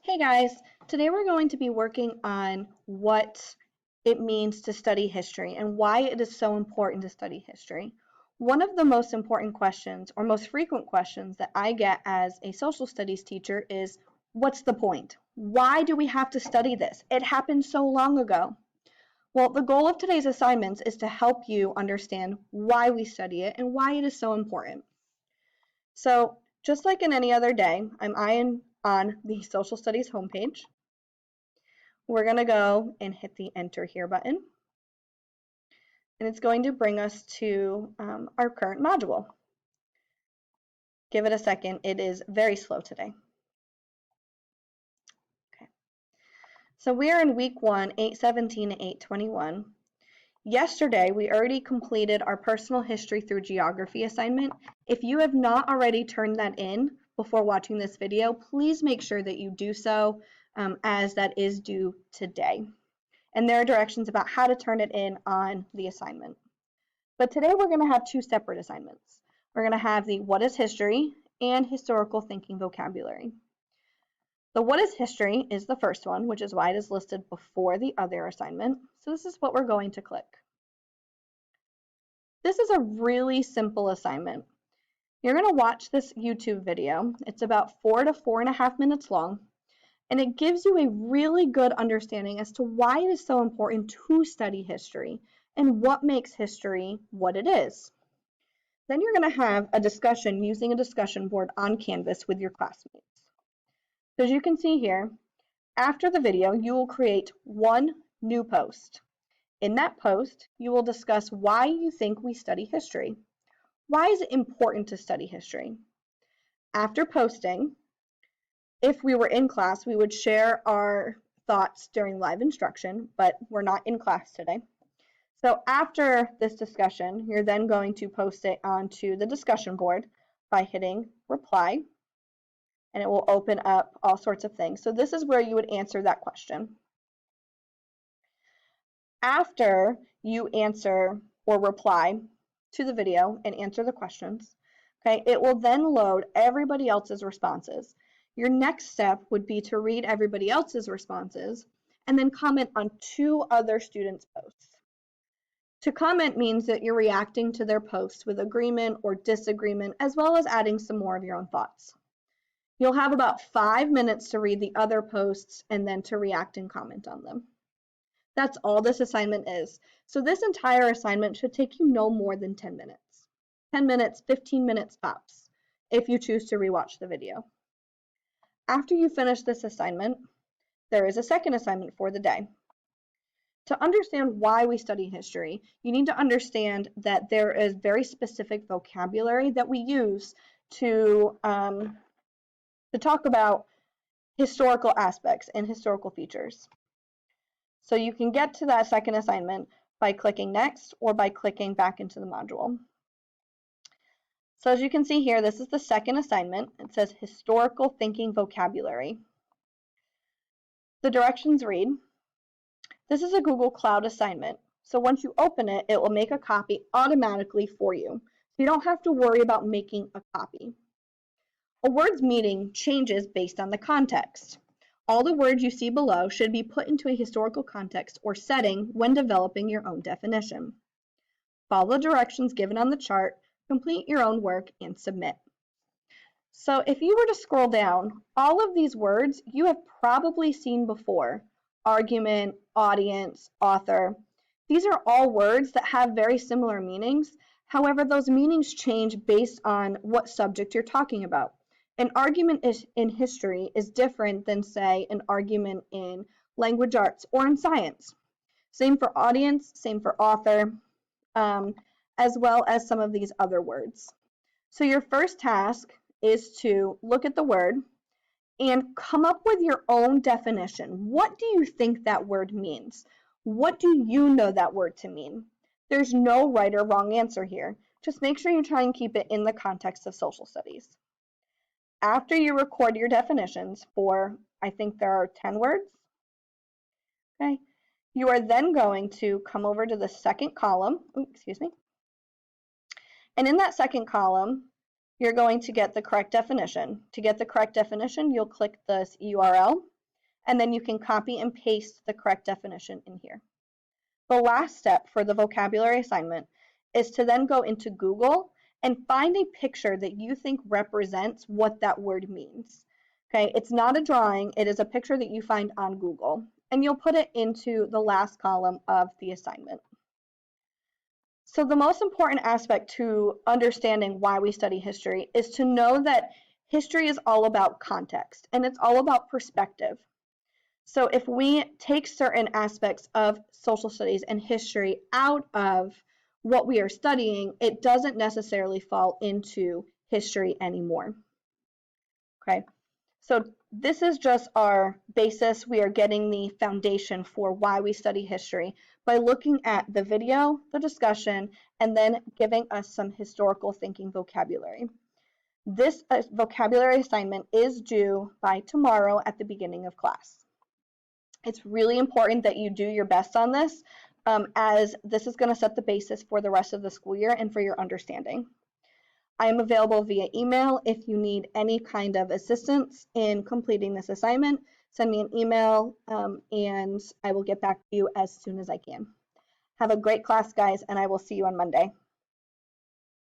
Hey guys, today we're going to be working on what it means to study history and why it is so important to study history. One of the most important questions or most frequent questions that I get as a social studies teacher is, what's the point? Why do we have to study this? It happened so long ago. Well, the goal of today's assignments is to help you understand why we study it and why it is so important. So just like in any other day, I'm on the social studies homepage. We're going to go and hit the enter here button. And it's going to bring us to our current module. Give it a second. It is very slow today. Okay. So we're in week 1, 817 and 821. Yesterday, we already completed our personal history through geography assignment. If you have not already turned that in before watching this video, please make sure that you do so as that is due today. And there are directions about how to turn it in on the assignment. But today we're going to have two separate assignments. We're going to have the what is history and historical thinking vocabulary. The what is history is the first one, which is why it is listed before the other assignment. So this is what we're going to click. This is a really simple assignment. You're going to watch this YouTube video. It's about 4 to 4.5 minutes long, and it gives you a really good understanding as to why it is so important to study history and what makes history what it is. Then you're going to have a discussion using a discussion board on Canvas with your classmates. So as you can see here, after the video, you will create one new post. In that post, you will discuss why you think we study history. Why is it important to study history? After posting, if we were in class, we would share our thoughts during live instruction, but we're not in class today. So after this discussion, you're then going to post it onto the discussion board by hitting reply, and it will open up all sorts of things. So this is where you would answer that question. After you answer or reply to the video and answer the questions, okay, it will then load everybody else's responses. Your next step would be to read everybody else's responses and then comment on 2 other students' posts. To comment means that you're reacting to their posts with agreement or disagreement, as well as adding some more of your own thoughts. You'll have about 5 minutes to read the other posts and then to react and comment on them. That's all this assignment is. So this entire assignment should take you no more than 10 minutes. 10 minutes, 15 minutes tops, if you choose to rewatch the video. After you finish this assignment, there is a second assignment for the day. To understand why we study history, you need to understand that there is very specific vocabulary that we use to talk about historical aspects and historical features. So you can get to that second assignment by clicking next or by clicking back into the module. So as you can see here, this is the second assignment. It says historical thinking vocabulary. The directions read, this is a Google Cloud assignment. So once you open it, it will make a copy automatically for you. So you don't have to worry about making a copy. A word's meaning changes based on the context. All the words you see below should be put into a historical context or setting when developing your own definition. Follow the directions given on the chart, complete your own work, and submit. So if you were to scroll down, all of these words you have probably seen before. Argument, audience, author. These are all words that have very similar meanings. However, those meanings change based on what subject you're talking about. An argument in history is different than, say, an argument in language arts or in science. Same for audience, same for author, as well as some of these other words. So your first task is to look at the word and come up with your own definition. What do you think that word means? What do you know that word to mean? There's no right or wrong answer here. Just make sure you try and keep it in the context of social studies. After you record your definitions for, I think there are 10 words, okay, you are then going to come over to the second column, and in that second column, you're going to get the correct definition. To get the correct definition, you'll click this URL, and then you can copy and paste the correct definition in here. The last step for the vocabulary assignment is to then go into Google and find a picture that you think represents what that word means. Okay, it's not a drawing, it is a picture that you find on Google, and you'll put it into the last column of the assignment. So the most important aspect to understanding why we study history is to know that history is all about context and it's all about perspective. So if we take certain aspects of social studies and history out of what we are studying, it doesn't necessarily fall into history anymore. Okay, so this is just our basis. We are getting the foundation for why we study history by looking at the video, the discussion, and then giving us some historical thinking vocabulary. This vocabulary assignment is due by tomorrow at the beginning of class. It's really important that you do your best on this, as this is going to set the basis for the rest of the school year and for your understanding. I am available via email if you need any kind of assistance in completing this assignment. Send me an email and I will get back to you as soon as I can. Have a great class, guys, and I will see you on Monday.